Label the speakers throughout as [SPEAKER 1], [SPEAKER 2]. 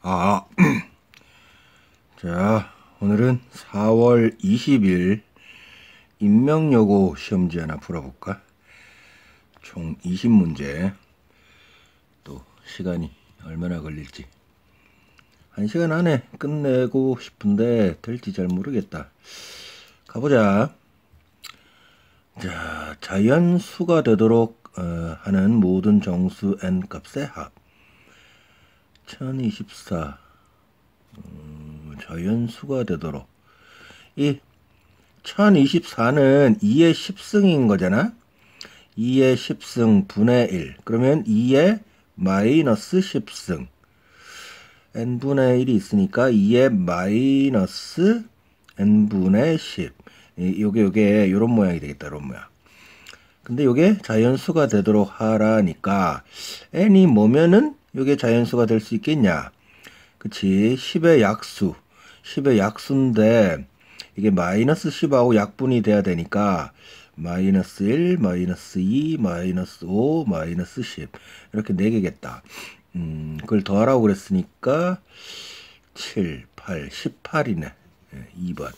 [SPEAKER 1] 아, 자, 오늘은 4월 20일 인명여고 시험지 하나 풀어볼까? 총 20문제. 또 시간이 얼마나 걸릴지. 1시간 안에 끝내고 싶은데 될지 잘 모르겠다. 가보자. 자, 자연수가 되도록 하는 모든 정수 n 값의 합. 1024 자연수가 되도록. 이 1024는 2의 10승인 거잖아. 2의 10승 분의 1. 그러면 2의 마이너스 10승. n분의 1이 있으니까 2의 마이너스 n분의 10. 요게 요런 모양이 되겠다. 요런 모양. 근데 요게 자연수가 되도록 하라니까 n이 뭐면은 요게 자연수가 될 수 있겠냐? 그치? 10의 약수. 10의 약수인데 이게 마이너스 10하고 약분이 돼야 되니까 마이너스 1, 마이너스 2, 마이너스 5, 마이너스 10 이렇게 4개겠다. 그걸 더하라고 그랬으니까 7, 8, 18이네. 2번.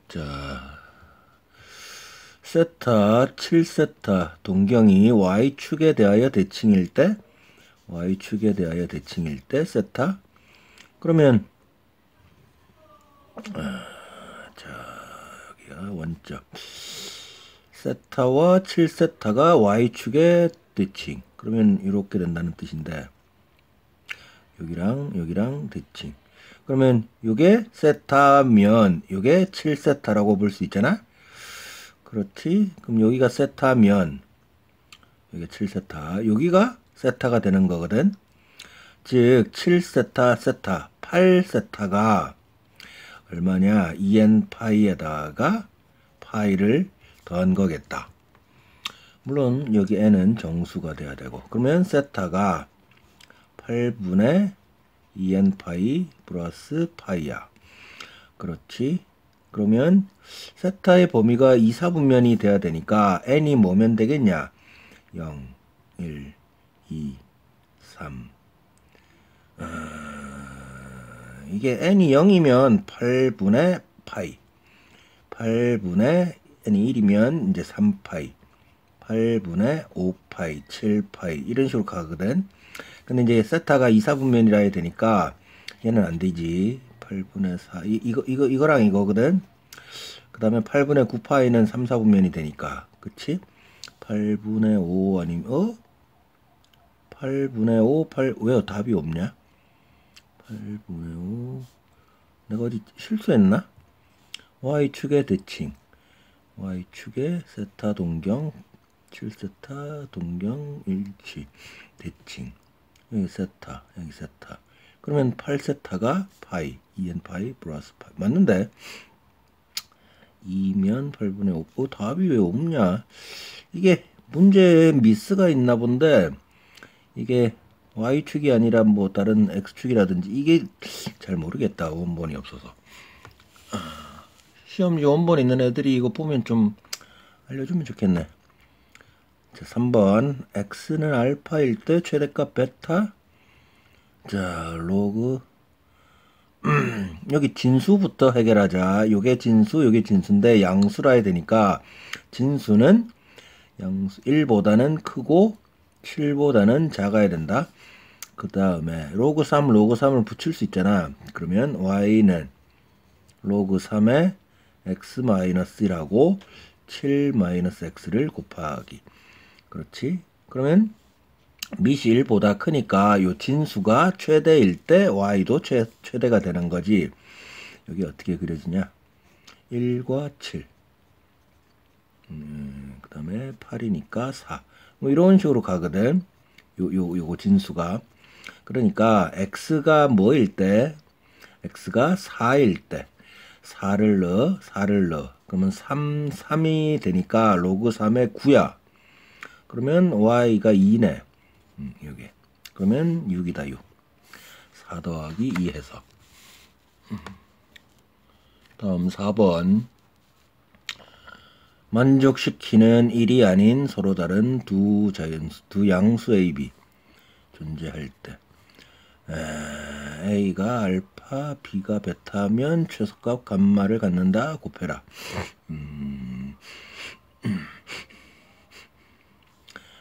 [SPEAKER 1] 자, 세타 7세타 동경이 y축에 대하여 대칭일 때 y축에 대하여 대칭일 때 세타. 그러면 자, 여기가 원점. 세타와 7세타가 y축에 대칭. 그러면 이렇게 된다는 뜻인데 여기랑 대칭. 그러면 요게 세타면 요게 7세타라고 볼 수 있잖아. 그렇지? 그럼 여기가 세타면 여기 7세타. 여기가 세타가 되는 거거든. 즉 7세타 세타 8세타가 얼마냐? 2n 파이에다가 파이를 더한 거겠다. 물론 여기 n은 정수가 돼야 되고. 그러면 세타가 8분의 2n 파이 플러스 파이야. 그렇지? 그러면 세타의 범위가 2, 4분면이 돼야 되니까 n이 뭐면 되겠냐? 0, 1, 2, 3. 이게 n이 0이면 8분의 파이. 8분의 n이 1이면 이제 3파이. 8분의 5파이, 7파이 이런 식으로 가거든. 근데 이제 세타가 2, 4분면이라 해야 되니까 얘는 안 되지. 8분의 4 이거랑 이거거든. 그 다음에 8분의 9파이는 3, 4분면이 되니까 그치? 8분의 5 아니면 8분의 5 왜 답이 없냐? 8분의 5 내가 어디 실수했나? y축의 대칭 y축의 세타 동경 7세타 동경 일치 대칭. 여기 세타 여기 세타. 그러면 8세타가 파이 2n 파이 플러스 파이 맞는데 2면 8분의 5 답이 왜 없냐? 이게 문제에 미스가 있나 본데 이게 y축이 아니라 뭐 다른 x축이라든지 이게 잘 모르겠다. 원본이 없어서. 시험지 원본 있는 애들이 이거 보면 좀 알려주면 좋겠네. 자, 3번 x는 알파일 때 최대값 베타. 자, 로그 여기 진수부터 해결하자. 요게 진수, 요게 진수인데 양수라 해야 되니까 진수는 양수 1보다는 크고 7보다는 작아야 된다. 그 다음에 로그 3, 로그 3을 붙일 수 있잖아. 그러면 y는 로그 3에 x-1하고 7-x를 곱하기. 그렇지? 그러면 밑이 1보다 크니까 요 진수가 최대일 때 y도 최대가 되는 거지. 여기 어떻게 그려지냐? 1과 7. 그 다음에 8이니까 4. 뭐 이런 식으로 가거든. 요거 진수가. 그러니까 x가 뭐일 때? x가 4일 때. 4를 넣어. 그러면 3이 되니까 로그 3의 9야. 그러면 y가 2네. 여기. 그러면 6이다, 6. 4 더하기 2 해서. 다음 4번. 만족시키는 1이 아닌 서로 다른 두 양수 A, B. 존재할 때 A가 알파, B가 베타면 최소값 감마를 갖는다. 곱해라.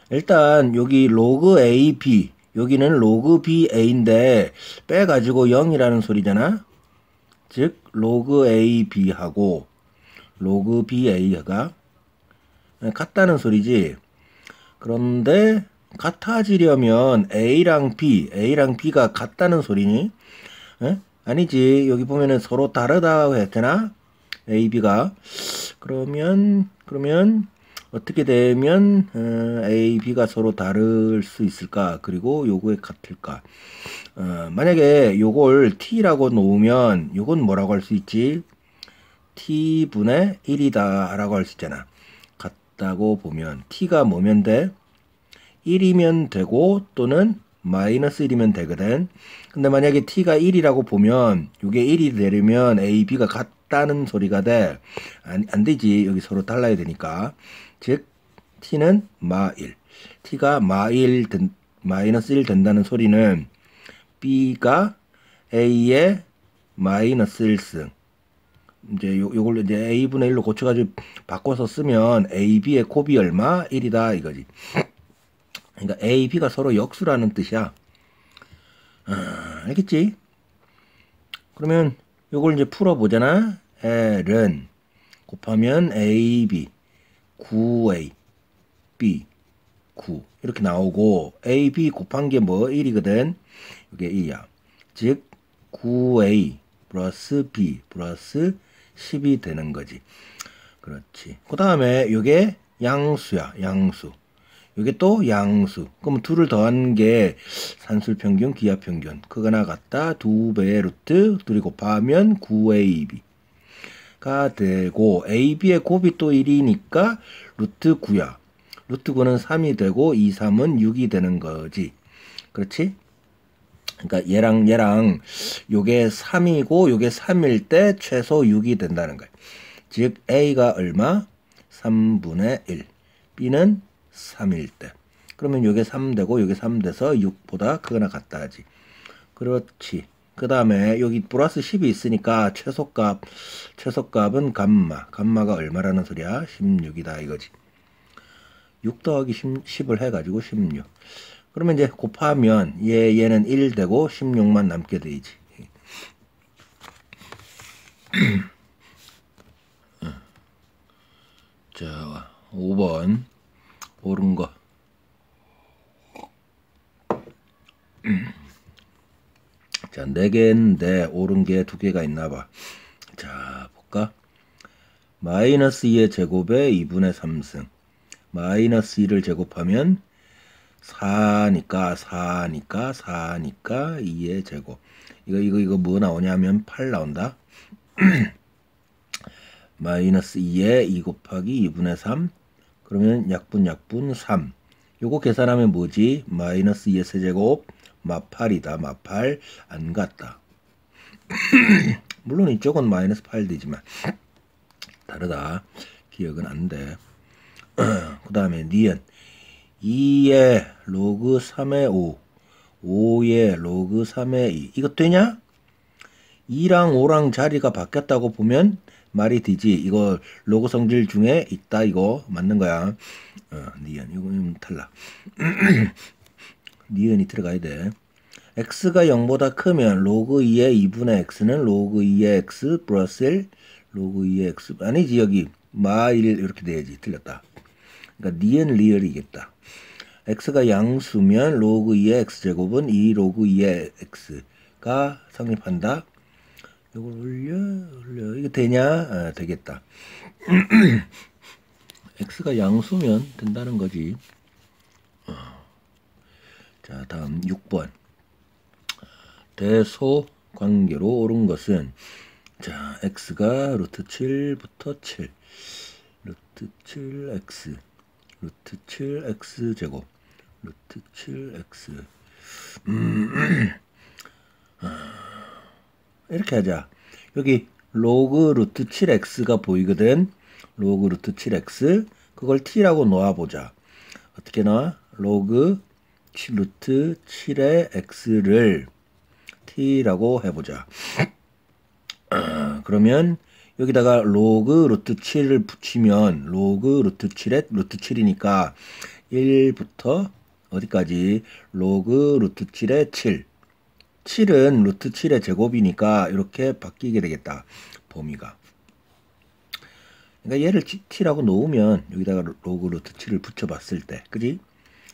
[SPEAKER 1] 일단 여기 로그 AB, 여기는 로그 BA인데 빼가지고 0이라는 소리잖아. 즉 로그 AB하고 로그 BA가 같다는 소리지. 그런데 같아지려면 A랑 B가 같다는 소리니? 에? 아니지. 여기 보면은 서로 다르다고 했잖아. A, B가. 그러면 어떻게 되면 A, B가 서로 다를 수 있을까? 그리고 요거에 같을까? 만약에 요걸 T라고 놓으면 요건 뭐라고 할 수 있지? T분의 1이다 라고 할 수 있잖아. 같다고 보면 T가 뭐면 돼? 1이면 되고 또는 마이너스 1이면 되거든. 근데 만약에 T가 1이라고 보면 이게 1이 되려면 A, B가 같다는 소리가 돼. 안 되지. 여기 서로 달라야 되니까. 즉 T는 마1. T가 마이너스 1 된다는 소리는 B가 A의 마이너스 1승. 이제 요걸 이제 A분의 1로 고쳐가지고 바꿔서 쓰면 A, B의 곱이 얼마? 1이다 이거지. 그러니까 A, B가 서로 역수라는 뜻이야. 알겠지? 그러면 요걸 이제 풀어보잖아. L은 곱하면 AB 9A B 9 이렇게 나오고 AB 곱한 게 뭐 1이거든. 이게 1이야. 즉 9A 플러스 B 플러스 10이 되는 거지. 그렇지. 그 다음에 요게 양수야. 양수. 이게 또 양수. 그럼 둘을 더한 게 산술평균, 기하평균. 그거나 같다. 2배의 루트 둘이 곱하면 9AB가 되고 AB의 곱이 또 1이니까 루트 9야. 루트 9는 3이 되고 2, 3은 6이 되는 거지. 그렇지? 그러니까 얘랑 요게 3이고 요게 3일 때 최소 6이 된다는 거야. 즉 A가 얼마? 3분의 1. B는 3일 때. 그러면 요게 3 되고 요게 3 돼서 6보다 크거나 같다 하지. 그렇지. 그 다음에 여기 플러스 10이 있으니까 최소값은 감마가 얼마라는 소리야? 16이다 이거지. 6 더하기 10을 해가지고 16. 그러면 이제 곱하면 얘는 1 되고 16만 남게 되지. 자, 5번 옳은 거. 자, 4개인데 옳은 게 2개가 있나 봐. 자, 볼까? 마이너스 2의 제곱에 2분의 3승. 마이너스 2를 제곱하면 4니까 2의 제곱. 이거 뭐 나오냐면 8 나온다. 마이너스 2에 2 곱하기 2분의 3. 그러면 약분 3. 요거 계산하면 뭐지? 마이너스 2의 세제곱 마8이다. 마8 안 같다. 물론 이쪽은 마이너스 8 되지만 다르다. 기억은 안 돼. 그 다음에 니은 2의 로그 3의 5 5의 로그 3의 2 이거 되냐? 2랑 5랑 자리가 바뀌었다고 보면 말이 되지. 이거 로그 성질 중에 있다. 이거 맞는 거야. 니은 이거는 탈락. 니은이 들어가야 돼. x가 0보다 크면 로그 2의 2분의 x는 로그 2의 x 플러스 1 로그 2의 x 아니지. 여기 마1 이렇게 돼야지. 틀렸다. 그러니까 니은 리얼이겠다. x가 양수면 로그 2의 x제곱은 2 로그 2의 x가 성립한다. 이걸 올려. 이게 되냐? 되겠다. x가 양수면 된다는 거지. 자, 다음 6번. 대소 관계로 옳은 것은 자, x가 루트 7부터 7 루트 7x 루트 7x 제곱 루트 7x 이렇게 하자. 여기 로그 루트 7x가 보이거든. 로그 루트 7x 그걸 t라고 놓아보자. 어떻게 나와? 로그 루트 7의 x를 t라고 해보자. 그러면 여기다가 로그 루트 7을 붙이면 로그 루트 7에 루트 7이니까 1부터 어디까지? 로그 루트 7에 7. 7은 루트 7의 제곱이니까 이렇게 바뀌게 되겠다. 범위가. 그러니까 얘를 t라고 놓으면 여기다가 로그 루트 7을 붙여봤을 때, 그지?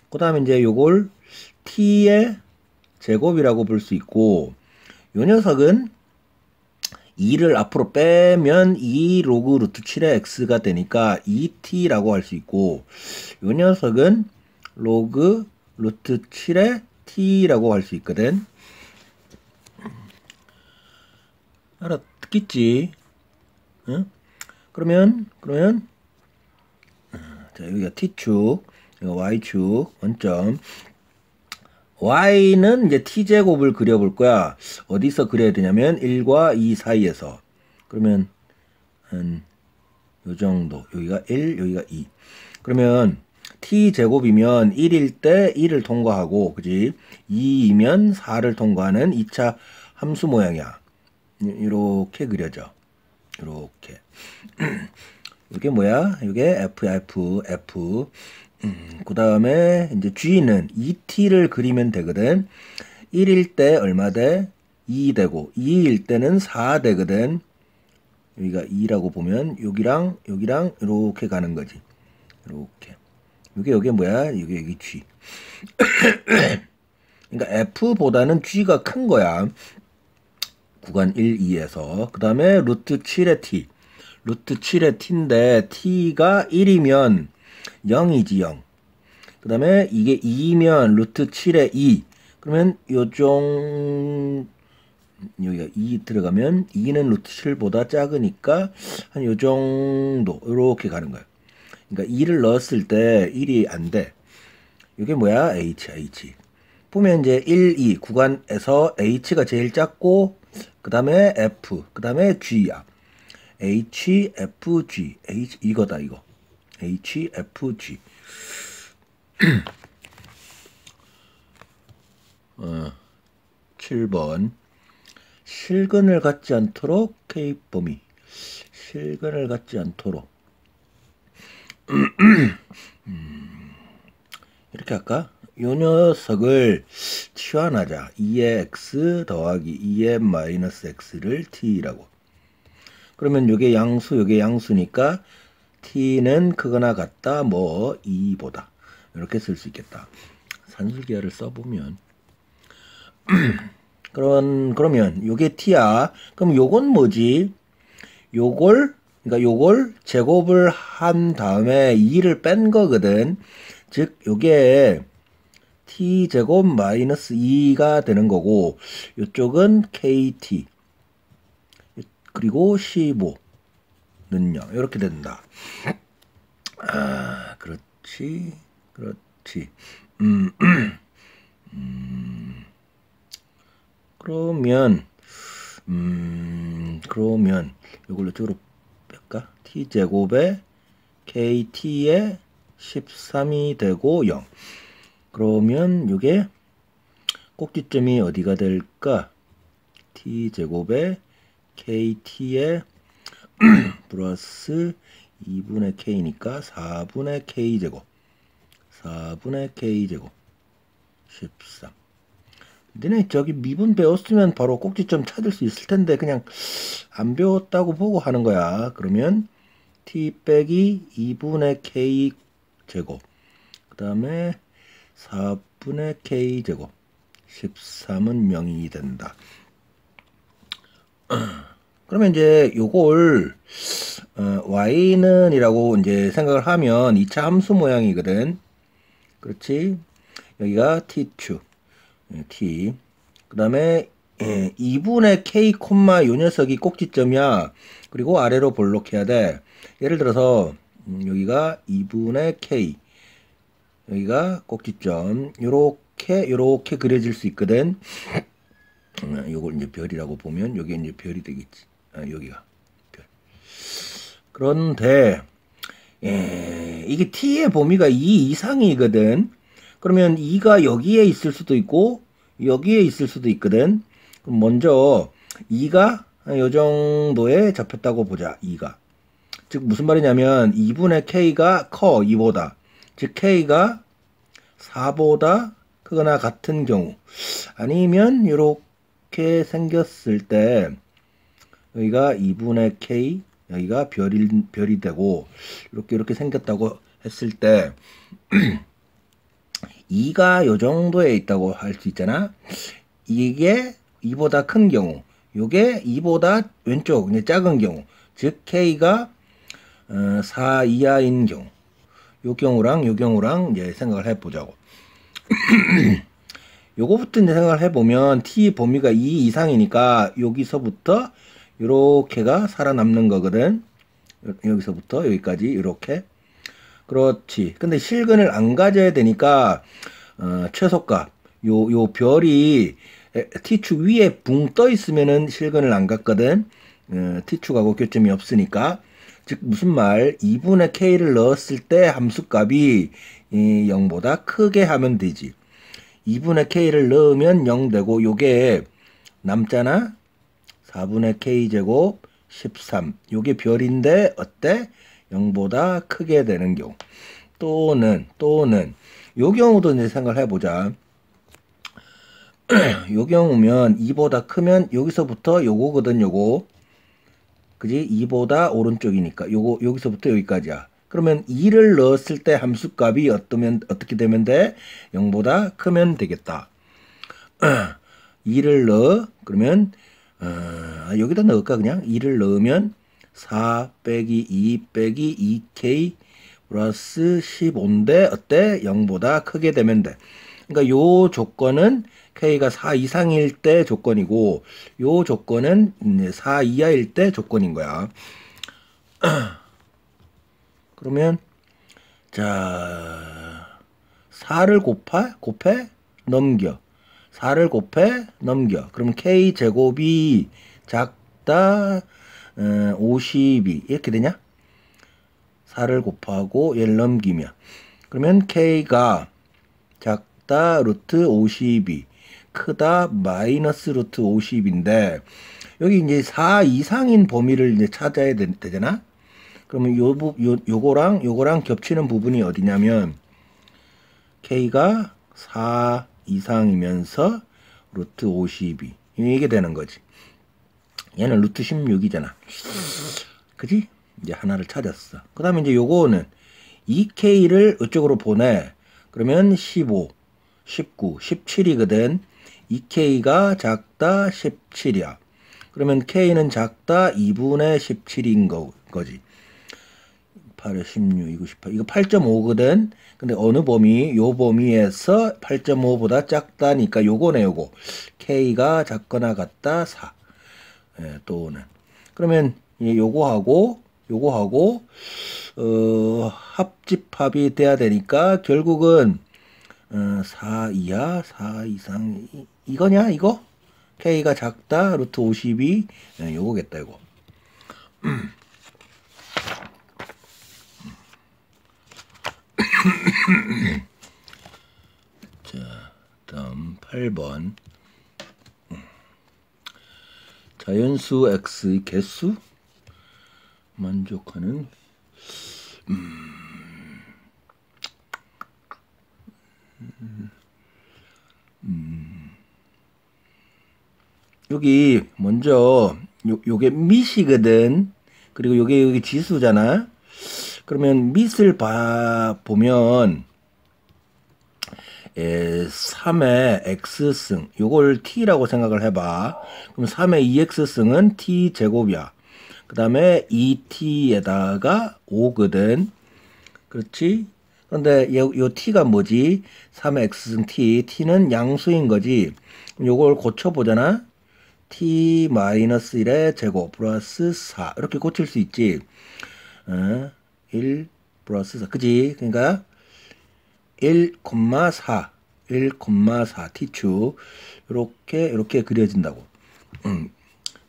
[SPEAKER 1] 그 다음에 이제 요걸 t의 제곱이라고 볼 수 있고, 요 녀석은 2를 앞으로 빼면 2 로그 루트 7의 x가 되니까 2t라고 할 수 있고, 요 녀석은 로그 루트 7의 t라고 할 수 있거든. 알아듣겠지? 응? 그러면 자, 여기가 t축, 여기가 y축, 원점. y는 이제 t제곱을 그려볼 거야. 어디서 그려야 되냐면 1과 2 사이에서. 그러면 한 요 정도. 여기가 1, 여기가 2. 그러면 t제곱이면 1일 때 1을 통과하고, 그지? 2이면 4를 통과하는 2차 함수 모양이야. 이렇게 그려져. 이렇게. 이게 뭐야? 이게 F야, F. 그 다음에 이제 G는 2t를 그리면 되거든. 1일 때 얼마 돼? 2 되고, 2일 때는 4 되거든. 여기가 2라고 보면, 여기랑 이렇게 가는 거지. 이렇게. 이게 뭐야? 여기 G. 그러니까 F보다는 G가 큰 거야. 구간 1, 2에서. 그 다음에 루트 7의 t. 루트 7의 t인데 t가 1이면 0이지 0. 그 다음에 이게 2면 루트 7의 2. 그러면 여기가 2 들어가면 2는 루트 7보다 작으니까 한 요 정도 이렇게 가는 거야. 그러니까 2를 넣었을 때 1이 안 돼. 이게 뭐야? H. 보면 이제 1, 2 구간에서 H가 제일 작고, 그 다음에 F, 그 다음에 G야. H, F, G. H, 이거다, 이거. H, F, G. 7번. 실근을 갖지 않도록 K 범위. 실근을 갖지 않도록. 이렇게 할까? 요 녀석을 치환하자. 2의 x 더하기 2의 마이너스 x를 t라고. 그러면 요게 양수, 요게 양수니까 t는 크거나 같다, 뭐 2보다. 이렇게 쓸 수 있겠다. 산술기하를 써보면. 그러면 요게 t야. 그럼 요건 뭐지? 그러니까 요걸 제곱을 한 다음에 2를 뺀 거거든. 즉 요게 t제곱 마이너스 2가 되는 거고, 요쪽은 kt 그리고 15는요 이렇게 된다. 아, 그렇지. 그러면 이걸로 쪽으로 뺄까? t제곱에 kt에 13이 되고 0. 그러면 이게 꼭지점이 어디가 될까? t제곱에 kt에 플러스 2분의 k니까 4분의 k제곱. 4분의 k제곱 13. 너네 저기 미분 배웠으면 바로 꼭지점 찾을 수 있을 텐데 그냥 안 배웠다고 보고 하는 거야. 그러면 t 빼기 2분의 k 제곱, 그 다음에 4분의 k 제곱 13은 0이 된다. 그러면 이제 요걸 y는 이라고 이제 생각을 하면 2차 함수 모양이거든. 그렇지? 여기가 t축 t, 그 다음에 2분의 k 콤마 요 녀석이 꼭지점이야. 그리고 아래로 볼록해야 돼. 예를 들어서 여기가 2분의 k, 여기가 꼭지점. 요렇게 그려질 수 있거든. 요걸 이제 별이라고 보면 여기 이제 별이 되겠지. 여기가 별. 그런데 이게 t의 범위가 2 이상이거든. 그러면 2가 여기에 있을 수도 있고 여기에 있을 수도 있거든. 그럼 먼저 2가 요 정도에 잡혔다고 보자. 2가. 즉 무슨 말이냐면 2분의 k가 커 2보다. 즉 k가 4보다 크거나 같은 경우, 아니면 이렇게 생겼을 때 여기가 2분의 k, 여기가 별이 되고 이렇게 생겼다고 했을 때 2가 요 정도에 있다고 할 수 있잖아. 이게 2보다 큰 경우, 요게 2보다 왼쪽 작은 경우, 즉 k가 4 이하인 경우, 요 경우랑 이제 생각을 해보자고. 요거부터 이제 생각을 해보면 t 범위가 2 이상이니까 여기서부터 요렇게가 살아남는 거거든. 여기서부터 여기까지 이렇게. 그렇지. 근데 실근을 안 가져야 되니까 최소값 요 별이 t축 위에 붕 떠 있으면은 실근을 안 갔거든. t축하고 교점이 없으니까. 즉 무슨 말, 2분의 k를 넣었을 때 함수값이 0보다 크게 하면 되지. 2분의 k를 넣으면 0 되고 요게 남잖아. 4분의 k제곱 13. 요게 별인데 어때? 0보다 크게 되는 경우. 또는 요 경우도 이제 생각을 해보자. 요 경우면 2보다 크면 여기서부터 요거거든. 요거. 그지? 2보다 오른쪽이니까 요거 여기서부터 여기까지야. 그러면 2를 넣었을 때 함수값이 어떻게 되면 돼? 0보다 크면 되겠다. 2를 넣어. 그러면 여기다 넣을까 그냥? 2를 넣으면 4 빼기 2 빼기 2k 플러스 15인데 어때? 0보다 크게 되면 돼. 그러니까 요 조건은 k가 4 이상일 때 조건이고 요 조건은 4 이하일 때 조건인 거야. 그러면 자 4를 곱해 넘겨. 4를 곱해 넘겨. 그럼 k제곱이 작다 52 이렇게 되냐? 4를 곱하고 얘를 넘기면 그러면 k가 작다 루트 52 크다 마이너스 루트 50인데 여기 이제 4 이상인 범위를 이제 찾아야 되잖아. 그러면 요거랑 겹치는 부분이 어디냐면 k가 4 이상이면서 루트 52 이게 되는 거지. 얘는 루트 16이잖아. 그지? 이제 하나를 찾았어. 그 다음에 이제 요거는 2k를 이쪽으로 보내. 그러면 15, 19, 17이거든. 2k가 작다 17이야. 그러면 k는 작다 2분의 17인 거지. 8에 16, 이거 18. 이거 8.5거든. 근데 어느 범위? 요 범위에서 8.5보다 작다니까 요거네, 요거. k가 작거나 같다 4. 예, 또는. 그러면 요거하고 합집합이 돼야 되니까 결국은 4 이하, 4 이상 이거냐 이거? k가 작다 루트 52 요거겠다 이거. 자, 다음 8번. 자연수 x의 개수 만족하는 여기 먼저 요게 밑이거든. 그리고 요게 여기 지수잖아. 그러면 밑을 보면 3의 x승 요걸 t라고 생각을 해봐. 그럼 3의 2x승은 t제곱이야. 그 다음에 2t에다가 5거든. 그렇지? 그런데 요 t가 뭐지? 3의 x승 t는 양수인 거지. 그럼 요걸 고쳐보잖아. t-1의 제곱 플러스 4 이렇게 고칠 수 있지. 1 플러스 4 그지? 그러니까 1,4 t축 이렇게 그려진다고.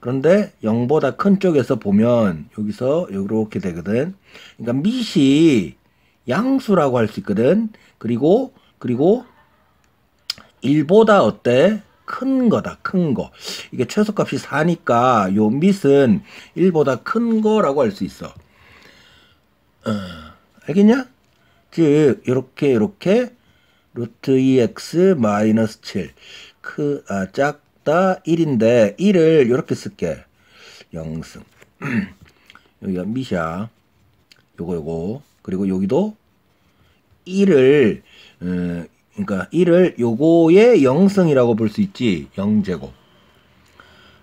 [SPEAKER 1] 그런데 0보다 큰 쪽에서 보면 여기서 이렇게 되거든. 그러니까 밑이 양수라고 할 수 있거든. 그리고 그리고 1보다 어때? 큰 거다. 큰 거. 이게 최소값이 4니까 요 밑은 1보다 큰 거라고 할 수 있어. 알겠냐? 즉 이렇게 루트 2x 마이너스 7 작다 1인데 1을 이렇게 쓸게. 0승 여기가 밑이야. 요거 그리고 여기도 1을 그러니까 1을 요거의 0승이라고 볼 수 있지. 0제곱.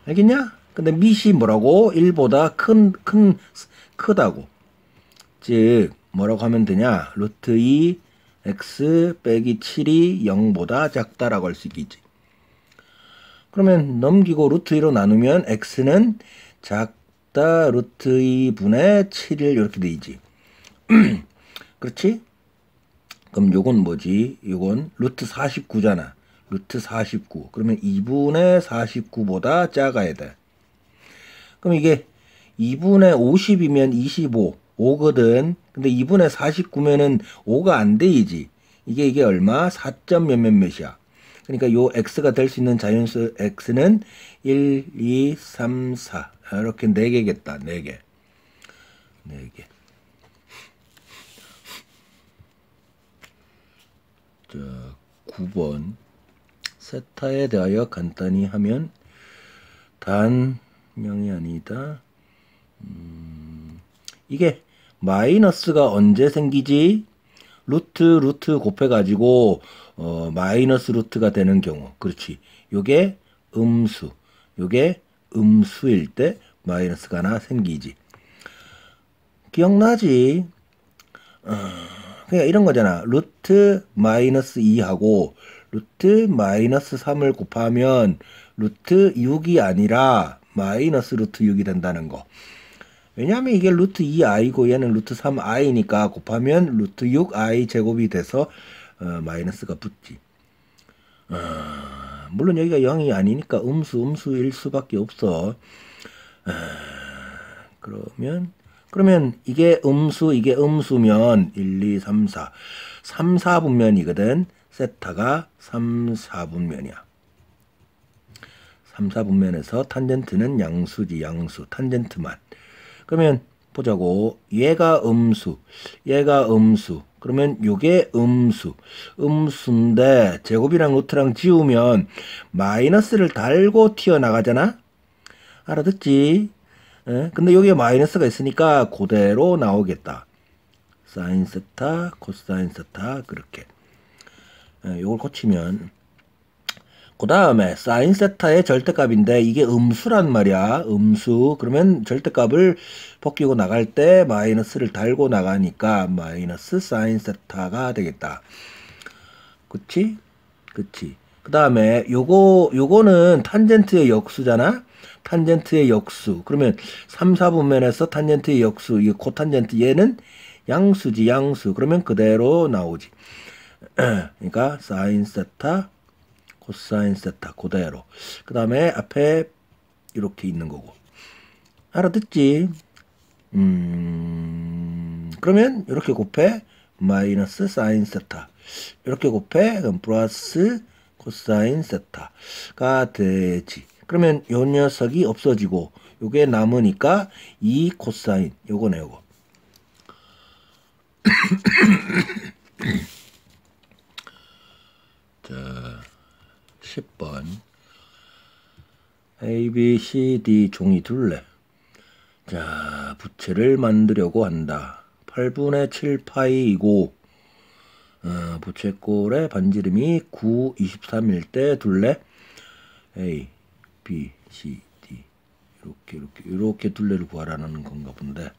[SPEAKER 1] 알겠냐? 근데 밑이 뭐라고? 1보다 크다고. 즉 뭐라고 하면 되냐? 루트 2 x 빼기 7이 0보다 작다라고 할 수 있겠지. 그러면 넘기고 루트 2로 나누면 x는 작다 루트 2분의 7을 이렇게 되지. 그렇지? 그럼 요건 뭐지? 요건 루트 49잖아. 루트 49. 그러면 2분의 49보다 작아야 돼. 그럼 이게 2분의 50이면 25. 5거든. 근데 2분의 49면은 5가 안 되이지. 이게 얼마? 4점 몇몇몇이야. 그러니까 요 x가 될 수 있는 자연수 x는 1, 2, 3, 4. 이렇게 4개겠다. 4개. 4개. 자, 9번. 세타에 대하여 간단히 하면 단명이 아니다. 이게 마이너스가 언제 생기지? 루트 곱해가지고 마이너스 루트가 되는 경우. 그렇지. 요게 음수일 때 마이너스가 하나 생기지. 기억나지? 그러니까 이런 거잖아. 루트 마이너스 2하고 루트 마이너스 3을 곱하면 루트 6이 아니라 마이너스 루트 6이 된다는 거. 왜냐하면 이게 루트 2i고 얘는 루트 3i니까 곱하면 루트 6i 제곱이 돼서 마이너스가 붙지. 물론 여기가 0이 아니니까 음수일 수밖에 없어. 그러면 이게 음수면 1, 2, 3, 4 3, 4분면이거든. 세타가 3, 4분면이야. 3, 4분면에서 탄젠트는 양수지. 양수 탄젠트만. 그러면 보자고. 얘가 음수 그러면 요게 음수인데 제곱이랑 루트랑 지우면 마이너스를 달고 튀어나가잖아. 알아듣지? 근데 여기에 마이너스가 있으니까 그대로 나오겠다. 사인 세타 코사인 세타 그렇게. 요걸 고치면 그 다음에 사인 세타의 절대값인데 이게 음수란 말이야. 음수. 그러면 절대값을 벗기고 나갈 때 마이너스를 달고 나가니까 마이너스 사인 세타가 되겠다. 그치? 그치. 그 다음에 요거는 탄젠트의 역수잖아. 탄젠트의 역수. 그러면 3, 4분면에서 탄젠트의 역수. 이게 코탄젠트 얘는 양수지. 양수. 그러면 그대로 나오지. 그러니까 사인 세타 코사인 세타 그대로. 그 다음에 앞에 이렇게 있는 거고. 알아듣지? 그러면 이렇게 곱해 마이너스 사인 세타. 이렇게 곱해 그럼 플러스 코사인 세타가 되지. 그러면 요 녀석이 없어지고 요게 남으니까 2 코사인 요거네 요거. 자 10번 A, B, C, D 종이 둘레. 자 부채를 만들려고 한다. 8분의 7 파이이고 부채꼴의 반지름이 9, 23일 때 둘레 A, B, C, D 이렇게 둘레를 구하라는 건가 본데.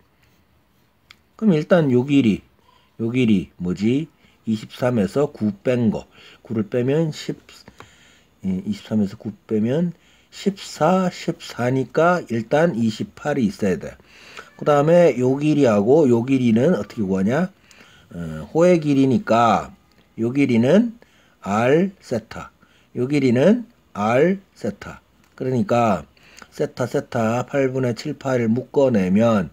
[SPEAKER 1] 그럼 일단 요 길이 뭐지? 23에서 9 뺀 거. 9를 빼면 23에서 9 빼면 14니까 일단 28이 있어야 돼. 그 다음에 요 길이하고 요 길이는 어떻게 구하냐? 호의 길이니까 요 길이는 R 세타. 요 길이는 R 세타. 그러니까 세타 8분의 7, 8을 묶어내면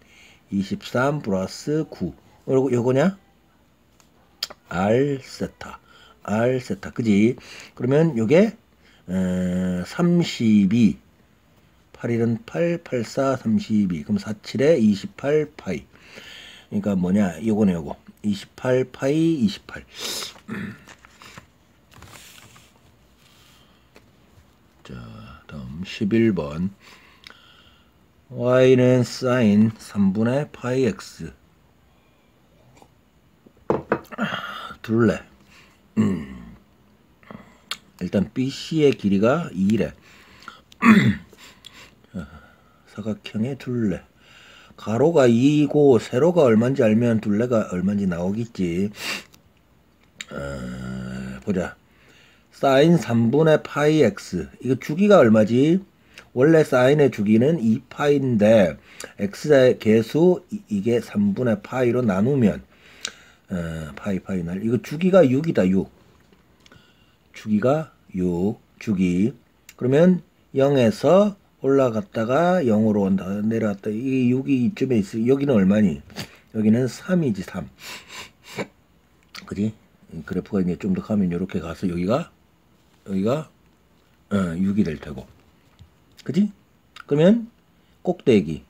[SPEAKER 1] 23 플러스 9. 요거냐? R 세타. R 세타, 그지? 그러면 요게 32, 8일은 8, 84, 32. 그럼 47에 28 파이. 그러니까 뭐냐? 요거네, 요거. 28 파이 28. 자, 다음 11번. y는 sin 3분의 파이 x. 둘레. 일단 BC의 길이가 2래. 사각형의 둘레. 가로가 2이고 세로가 얼마인지 알면 둘레가 얼마인지 나오겠지. 보자. 사인 3분의 파이 x. 이거 주기가 얼마지? 원래 사인의 주기는 2파인데 x의 개수 이게 3분의 파이로 나누면 파이 날 이거 주기가 6이다. 6. 주기가 6. 주기. 그러면 0에서 올라갔다가 0으로 온다. 내려갔다. 이게 6이 이쯤에 있어. 여기는 얼마니? 여기는 3이지. 3. 그지? 그래프가 이제 좀 더 가면 이렇게 가서 여기가 6이 될 테고. 그지? 그러면 꼭대기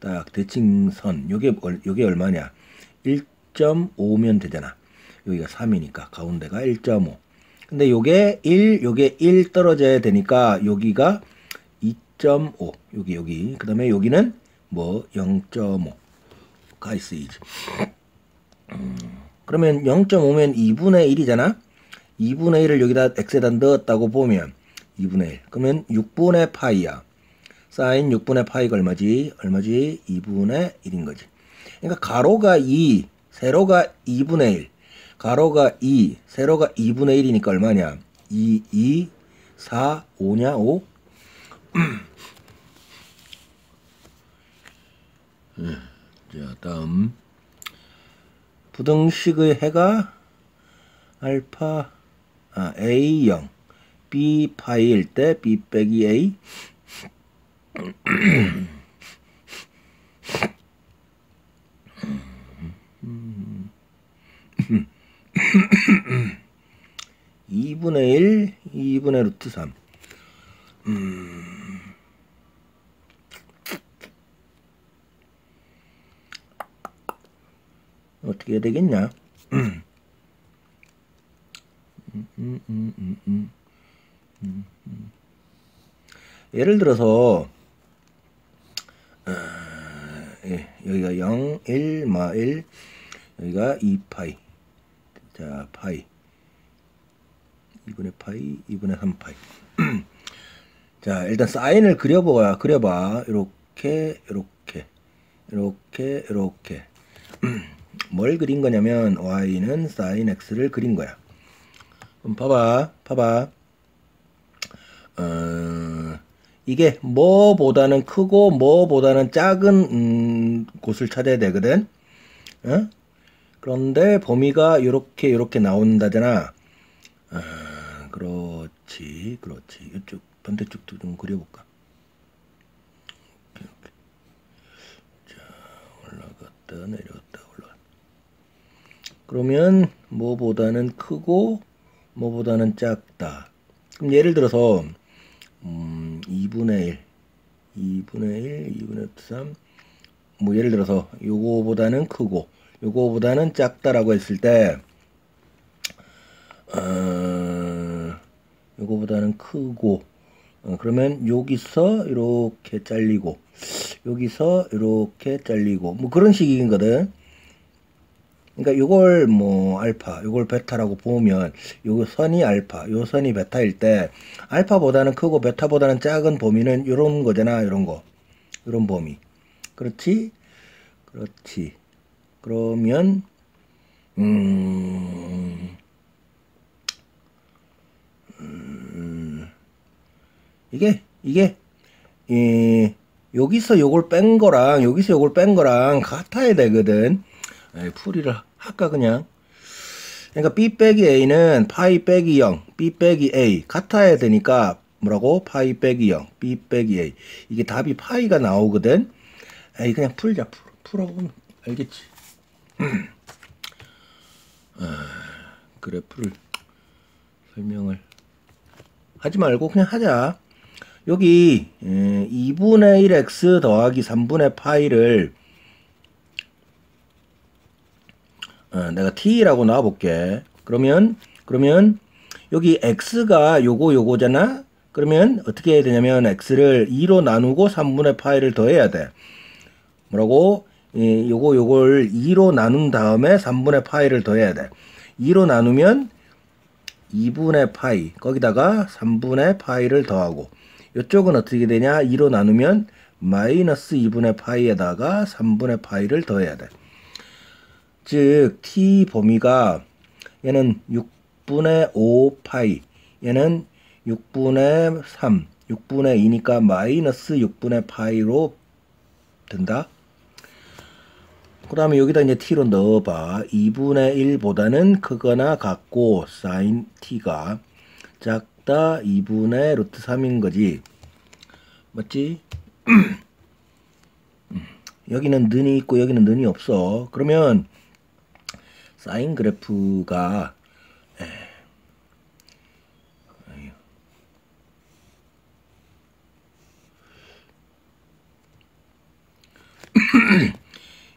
[SPEAKER 1] 딱 대칭선 요게 얼마냐? 1.5면 되잖아. 여기가 3이니까 가운데가 1.5. 근데 요게 1 떨어져야 되니까 여기가 2.5. 여기. 그다음에 여기는 뭐 0.5가 있어야지. 그러면 0.5면 2분의 1이잖아. 2분의 1을 여기다 x에다 넣었다고 보면 2분의 1. 그러면 6분의 파이야. 사인 6분의 파이가 얼마지? 2분의 1인 거지. 그러니까 가로가 2, 세로가 2분의 1. 가로가 2, 세로가 2분의 1이니까 얼마냐? 2, 4, 5냐? 5? 자, 다음. 부등식의 해가 알파, A0, B 파이일 때 B 빼기 A. 2분의 1, 2분의 루트 3. 어떻게 해야 되겠냐? 예를 들어서 여기가 0, 1, 마 1, 여기가 2파이. 자, 파이. 2분의 파이, 2분의 3파이. 자, 일단 사인을 그려봐. 이렇게. 뭘 그린 거냐면 y는 sin x를 그린 거야. 그럼 봐봐. 이게 뭐보다는 크고 뭐보다는 작은 곳을 찾아야 되거든. 그런데 범위가 요렇게 나온다잖아. 그렇지. 이쪽 반대쪽도 좀 그려볼까. 이렇게. 자, 올라갔다 내려갔다. 그러면 뭐보다는 크고 뭐보다는 작다. 그럼 예를 들어서 2분의 3. 뭐 예를 들어서 요거보다는 크고 요거보다는 작다라고 했을 때 요거보다는 크고 그러면 여기서 이렇게 잘리고 여기서 이렇게 잘리고 뭐 그런 식이거든. 그러니까 요걸 뭐 알파, 요걸 베타라고 보면 요 선이 알파, 요 선이 베타일 때 알파보다는 크고 베타보다는 작은 범위는 요런 거잖아. 요런 거. 요런 범위. 그렇지? 그러면 이게 여기서 요걸 뺀 거랑 여기서 요걸 뺀 거랑 같아야 되거든. 풀이를 할까 그냥. 그러니까 B 빼기 A는 파이 빼기 0, B 빼기 A 같아야 되니까 뭐라고? 파이 빼기 0, B 빼기 A. 이게 답이 파이가 나오거든. 에이 그냥 풀자. 풀어보면 알겠지. 그래프를 설명을 하지 말고 그냥 하자. 여기 2분의 1x 더하기 3분의 파이를 내가 t라고 놔볼게. 그러면 여기 x가 요거잖아. 그러면 어떻게 해야 되냐면 x를 2로 나누고 3분의 파이를 더해야 돼. 뭐라고? 요걸 2로 나눈 다음에 3분의 파이를 더해야 돼. 2로 나누면 2분의 파이, 거기다가 3분의 파이를 더하고, 이쪽은 어떻게 되냐? 2로 나누면 마이너스 2분의 파이에다가 3분의 파이를 더해야 돼. 즉 t 범위가 얘는 6분의 5 파이, 얘는 6분의 3, 6분의 2니까 마이너스 6분의 파이로 된다. 그 다음에 여기다 이제 t로 넣어봐. 2분의 1보다는 크거나 같고 sin t가 작다 2분의 루트 3인 거지. 맞지? 여기는 는이 있고 여기는 는이 없어. 그러면 사인 그래프가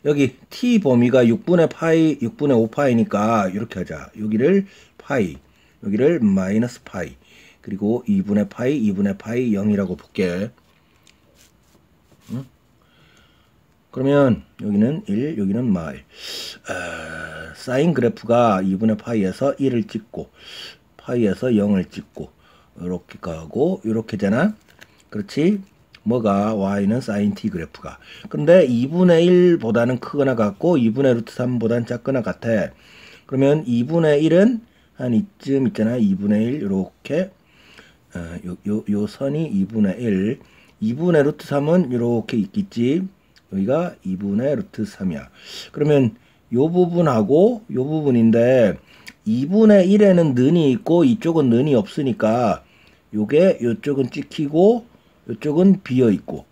[SPEAKER 1] 여기 t 범위가 6분의 파이, 6분의 5 파이니까 이렇게 하자. 여기를 파이, 여기를 마이너스 파이, 그리고 2분의 파이, 2분의 파이 0이라고 볼게. 응? 그러면 여기는 1, 여기는 마일. 사인 그래프가 2분의 파이에서 1을 찍고 파이에서 0을 찍고 이렇게 가고 이렇게잖아. 그렇지? 뭐가 y는 sin t 그래프가. 근데 2분의 1보다는 크거나 같고 2분의 루트 3보다는 작거나 같아. 그러면 2분의 1은 한 이쯤 있잖아. 2분의 1 이렇게 요 선이 2분의 1, 2분의 루트 3은 이렇게 있겠지. 여기가 2분의 루트 3이야. 그러면 요 부분하고 요 부분인데 2분의 1에는 는이 있고 이쪽은 는이 없으니까 요게 요쪽은 찍히고 요쪽은 비어있고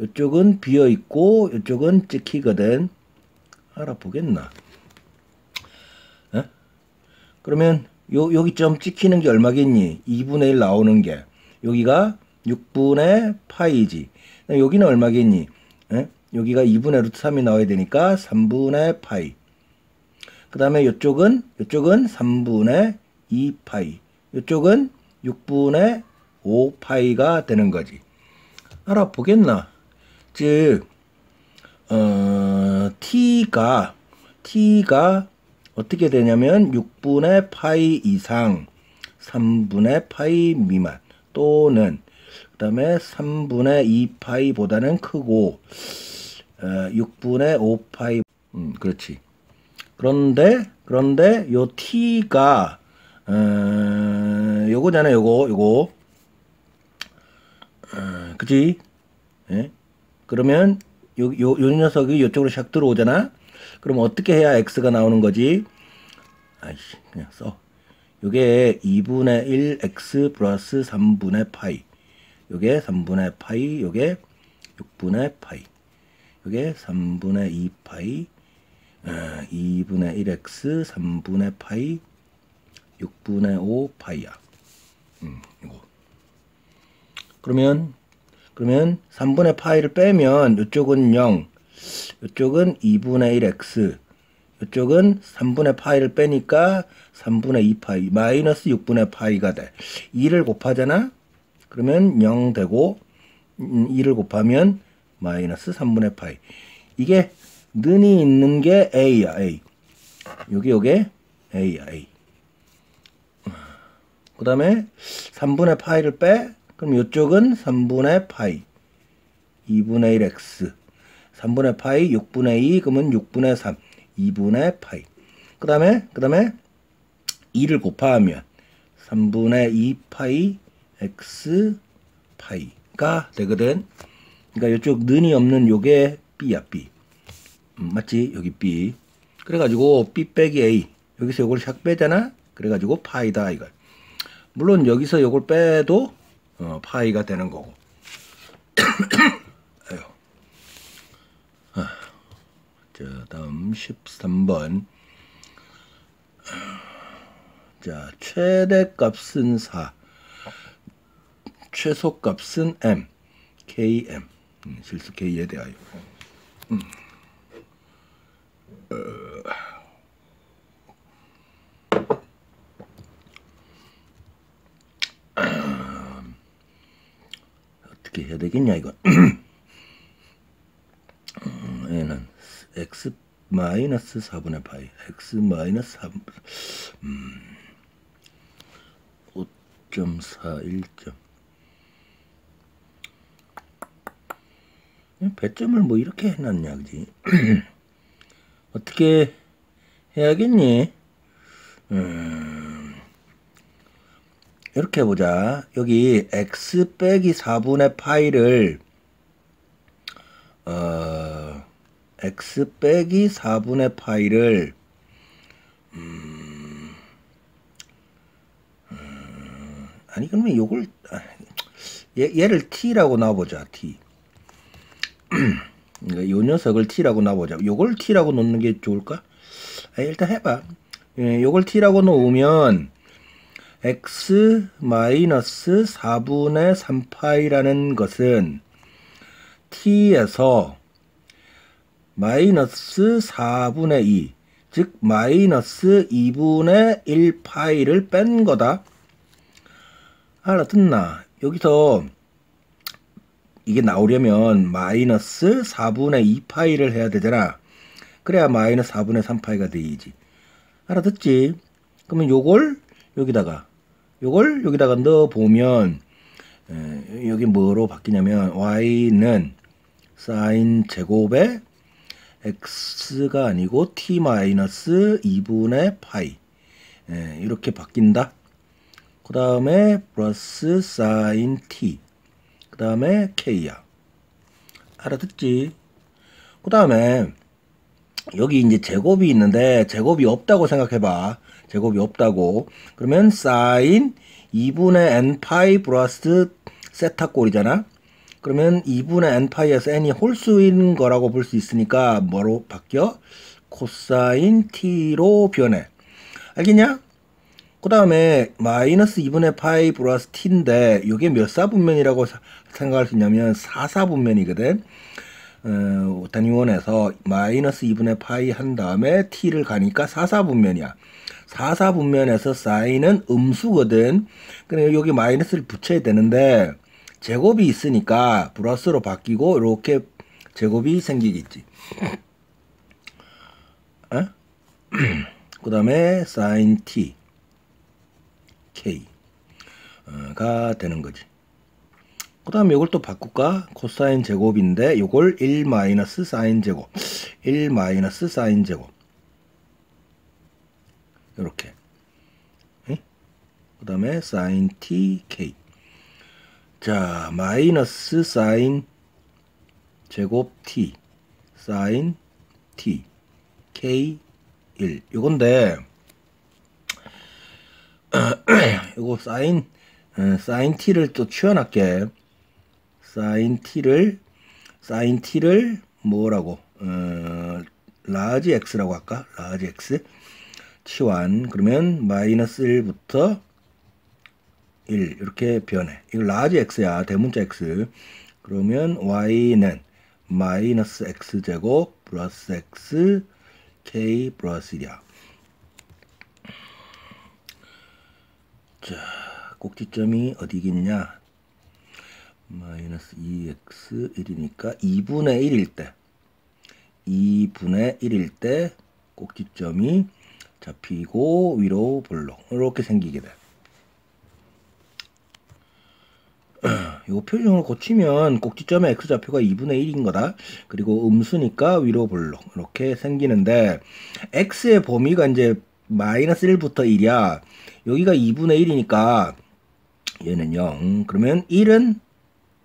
[SPEAKER 1] 요쪽은 비어있고 요쪽은 찍히거든. 알아보겠나? 에? 그러면 여기 점 찍히는 게 얼마겠니? 2분의 1 나오는 게 여기가 6분의 파이지. 여기는 얼마겠니? 에? 여기가 2분의 루트 3이 나와야 되니까 3분의 파이. 그 다음에 요쪽은 3분의 2 파이. 요쪽은 6분의 5 파이가 되는 거지. 알아보겠나? 즉 t가 어떻게 되냐면 6분의 파이 이상 3분의 파이 미만 또는 그 다음에 3분의 2 파이보다는 크고 6분의 5 파이. 그렇지. 그런데 요 t가 요거잖아. 요거 그치? 예? 그러면 요 녀석이 요쪽으로 샥 들어오잖아. 그럼 어떻게 해야 x가 나오는 거지? 아이씨, 그냥 써. 요게 2분의 1 x 플러스 3분의 파이. 요게 3분의 파이, 요게 6분의 파이. 요게 3분의 2 파이, 2분의 1x 3분의 파이, 6분의 5 파이야. 이거. 그러면 3분의 파이를 빼면 이쪽은 0, 이쪽은 2분의 1x, 이쪽은 3분의 파이를 빼니까 3분의 2 파이, 마이너스 6분의 파이가 돼. 2를 곱하잖아? 그러면 0 되고 2를 곱하면 마이너스 3분의 파이. 이게 는이 있는 게 a야, a. 요게 a야, a. 그 다음에 3분의 파이를 빼. 그럼 이쪽은 3분의 파이, 2분의 1x, 3분의 파이, 6분의 2, 그러면 6분의 3, 2분의 파이. 그 다음에 2를 곱하면 3분의 2 파이, x 파이가 되거든. 그러니까 이쪽 는이 없는 요게 b야, b. 맞지? 여기 b. 그래가지고 b 빼기 a. 여기서 요걸 샥 빼잖아? 그래가지고 파이다, 이걸. 물론 여기서 요걸 빼도 파이가 되는 거고. 자, 다음 13번. 자, 최대값은 4, 최소값은 m, km. 실수 k에 대하여. 어떻게 해야 되겠냐 이건. 얘는 x 마이너스 4분의 파이, x 마이너스 4, 5.4, 1점. 배점을 뭐 이렇게 해놨냐, 그지? 어떻게 해야겠니? 이렇게 해보자. 여기 x 빼기 4분의 파이를 x 빼기 4분의 파이를 아니 그러면 요걸 얘를 t라고 놔보자. t. 요 녀석을 t라고 놔보자. 요걸 t라고 놓는 게 좋을까? 일단 해봐. 요걸 t라고 놓으면 x 마이너스 4분의 3파이라는 것은 t에서 마이너스 4분의 2, 즉 마이너스 2분의 1파이를 뺀 거다. 알아듣나? 여기서 이게 나오려면 마이너스 4분의 2파이를 해야 되잖아. 그래야 마이너스 4분의 3파이가 되지. 알아듣지? 그러면 요걸 여기다가 넣어보면 여기 뭐로 바뀌냐면 y는 사인 제곱에 x가 아니고 t 마이너스 2분의 파이 이렇게 바뀐다. 그 다음에 플러스 사인 t, 그 다음에 k야. 알아듣지? 그 다음에 여기 이제 제곱이 있는데 제곱이 없다고 생각해봐. 제곱이 없다고. 그러면 사인 2분의 n파이 플러스 세타꼴이잖아. 그러면 2분의 n파이에서 n이 홀수인 거라고 볼 수 있으니까 뭐로 바뀌어? 코사인 t로 변해. 알겠냐? 그 다음에 마이너스 2분의 파이 플러스 t인데 이게 몇 사분면이라고 생각할 수 있냐면 4사분면이거든. 단위원에서 마이너스 2분의 파이 한 다음에 t를 가니까 4사분면이야. 4사분면에서 사인은 음수거든. 그러니까 여기 마이너스를 붙여야 되는데 제곱이 있으니까 플러스로 바뀌고 이렇게 제곱이 생기겠지. 그 다음에 사인 t k가 되는 거지. 그 다음에 이걸 또 바꿀까? 코사인 제곱인데 이걸 1 마이너스 사인 제곱, 1 마이너스 사인 제곱 이렇게. 그 다음에 사인 t k. 자, 마이너스 사인 제곱 t 사인 t k 1 요건데 요거 사인 t를 또 치워놨게. 사인 t를 뭐라고 라지 x라고 할까? 라지 x 치환. 그러면 마이너스 1부터 1 이렇게 변해. 이거 라지 x야. 대문자 x. 그러면 y는 마이너스 x제곱 플러스 x k 플러스 1이야. 자, 꼭지점이 어디겠냐? 마이너스 2x 1이니까 2분의 1일 때 2분의 1일 때 꼭지점이 잡히고 위로 볼록 이렇게 생기게 돼. 이거 표준형을 고치면 꼭지점의 x좌표가 2분의 1인 거다. 그리고 음수니까 위로 볼록 이렇게 생기는데 x의 범위가 이제 마이너스 1부터 1이야. 여기가 2분의 1이니까 얘는 0. 그러면 1은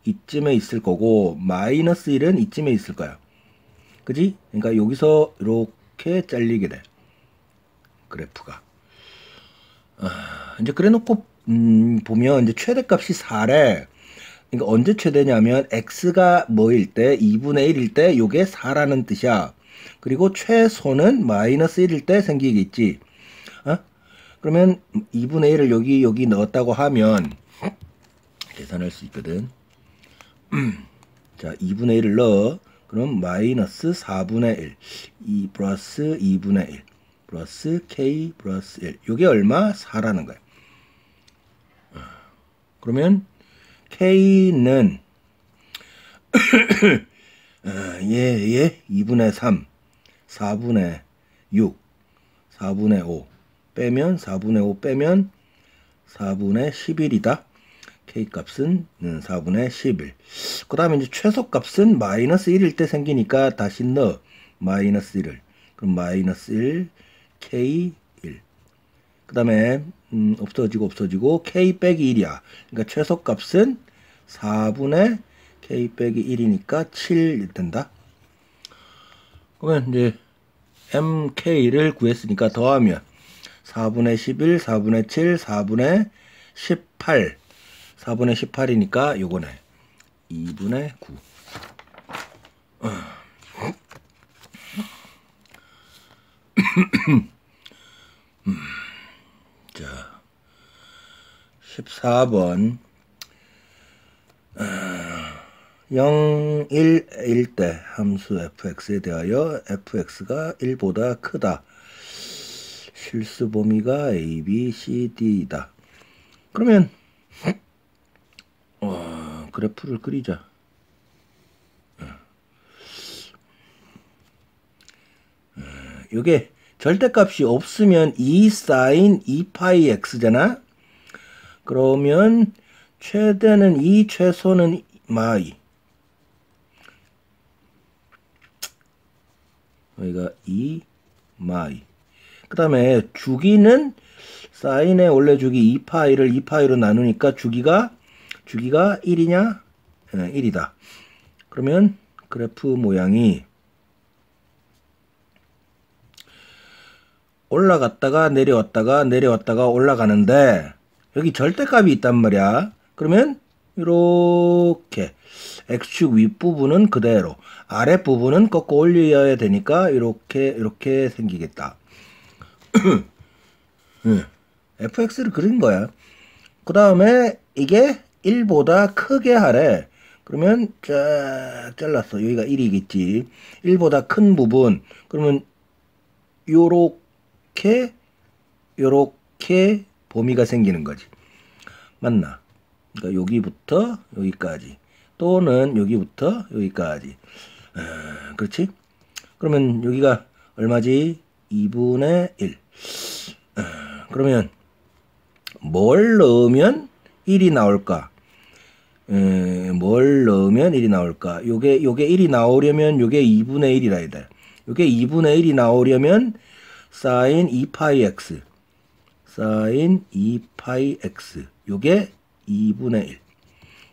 [SPEAKER 1] 이쯤에 있을 거고 마이너스 1은 이쯤에 있을 거야. 그지? 그러니까 여기서 이렇게 잘리게 돼. 그래프가. 이제 그래 놓고 보면 이제 최대값이 4래. 그러니까 언제 최대냐면 x가 뭐일 때 2분의 1일 때 요게 4라는 뜻이야. 그리고 최소는 마이너스 1일 때 생기겠지. 그러면 2분의 1을 여기 넣었다고 하면 계산할 수 있거든. 자, 2분의 1을 넣어. 그럼 마이너스 4분의 1. 2 플러스 2분의 1. 플러스 k 플러스 1. 요게 얼마? 4라는 거야. 그러면 k는 2분의 3, 4분의 6, 4분의 5 빼면 4분의 5 빼면 4분의 11이다. k 값은 4분의 11. 그 다음에 이제 최소값은 마이너스 1일 때 생기니까 다시 넣어. 마이너스 1을. 그럼 마이너스 1, k 1. 그 다음에 없어지고 k 빼기 1이야. 그러니까 최소값은 4분의 k 빼기 1이니까 7 된다. 그러면 이제 mk를 구했으니까 더하면 4분의 11, 4분의 7, 4분의 18. 4분의 18이니까 요거네. 2분의 9. 자, 14번. 0, 1 때 함수 fx에 대하여 fx가 1보다 크다. 실수 범위가 a, b, c, d이다. 그러면 그래프를 그리자. 요게 절대값이 없으면 2 sin 2파이 x잖아. 그러면 최대는 2, 최소는 마이. 여기가 2 마이. 그 다음에 주기는 사인의 원래 주기 2파이를 2파이로 나누니까 주기가 1이냐? 1이다. 그러면 그래프 모양이 올라갔다가 내려왔다가 올라가는데 여기 절대값이 있단 말이야. 그러면 이렇게 x축 윗부분은 그대로 아랫부분은 꺾어 올려야 되니까 이렇게 생기겠다. fx를 그린 거야. 그 다음에 이게 1보다 크게 하래. 그러면 쫙 잘랐어. 여기가 1이겠지. 1보다 큰 부분. 그러면 요렇게 범위가 생기는 거지. 맞나? 그러니까 여기부터 여기까지 또는 여기부터 여기까지. 그렇지? 그러면 여기가 얼마지? 2분의 1. 그러면 뭘 넣으면 1이 나올까? 뭘 넣으면 1이 나올까? 요게 1이 나오려면 요게 2분의 1이라 해야 돼. 요게 2분의 1이 나오려면 sin 2파이 x. sin 2파이 x. 요게 2분의 1.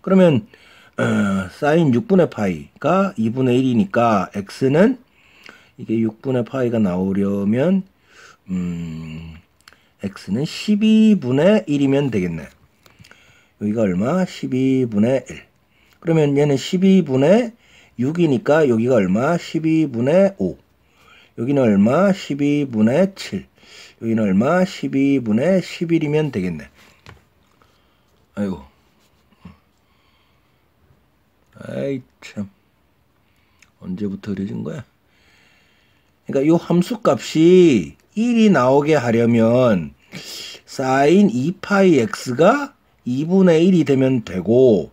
[SPEAKER 1] 그러면 sin 6분의 파이가 2분의 1이니까 x는 이게 6분의 파이가 나오려면 x는 12분의 1이면 되겠네. 여기가 얼마? 12분의 1. 그러면 얘는 12분의 6이니까 여기가 얼마? 12분의 5. 여기는 얼마? 12분의 7. 여기는 얼마? 12분의 11이면 되겠네. 아이고. 아이 참. 언제부터 그려진 거야? 그러니까 요 함수 값이 1이 나오게 하려면 sin 2파이 x가 2분의 1이 되면 되고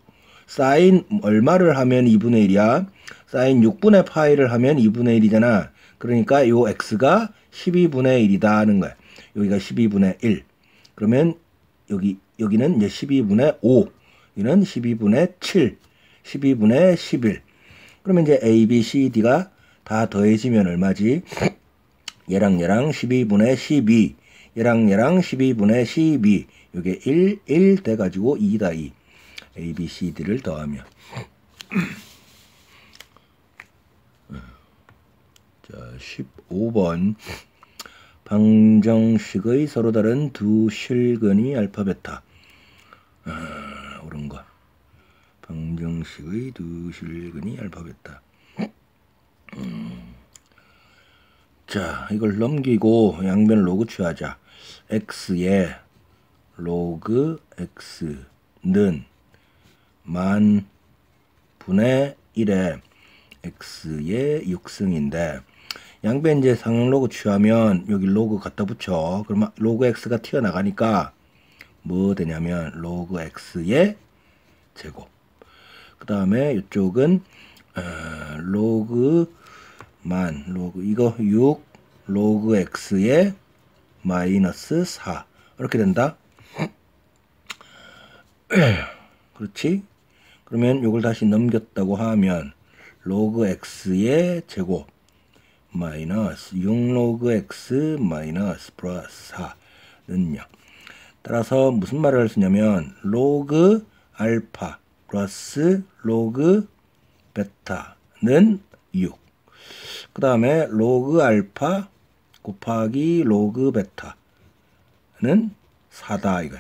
[SPEAKER 1] sin 얼마를 하면 2분의 1이야? sin 6분의 파이를 하면 2분의 1이잖아. 그러니까 요 x가 12분의 1이다 하는 거야. 여기가 12분의 1. 그러면 여기는 이제 12분의 5. 여기는 12분의 7. 12분의 11. 그러면 이제 a, b, c, d가 다 더해지면 얼마지? 얘랑 12분의 12. 얘랑 12분의 12. 요게 1 돼가지고 2다 2. a, b, c, d를 더하면. 자, 15번. 방정식의 서로 다른 두 실근이 알파, 베타. 옳은 거. 방정식의 두 실근이 알파, 베타. 자, 이걸 넘기고 양변을 로그 취하자. x의 로그 x는 만 분의 1에 x의 6승인데 양변 이제 상용 로그 취하면 여기 로그 갖다 붙여. 그러면 로그 x가 튀어나가니까 뭐 되냐면 로그 x의 제곱. 그 다음에 이쪽은 로그 이거 6 로그 x의 마이너스 4 이렇게 된다. 그렇지? 그러면 이걸 다시 넘겼다고 하면 로그 x의 제곱 마이너스 6 로그 x 마이너스 플러스 4는요. 따라서 무슨 말을 할 수 있냐면 로그 알파 플러스 로그 베타는 6. 그 다음에 로그 알파 곱하기 로그 베타는 4다 이거.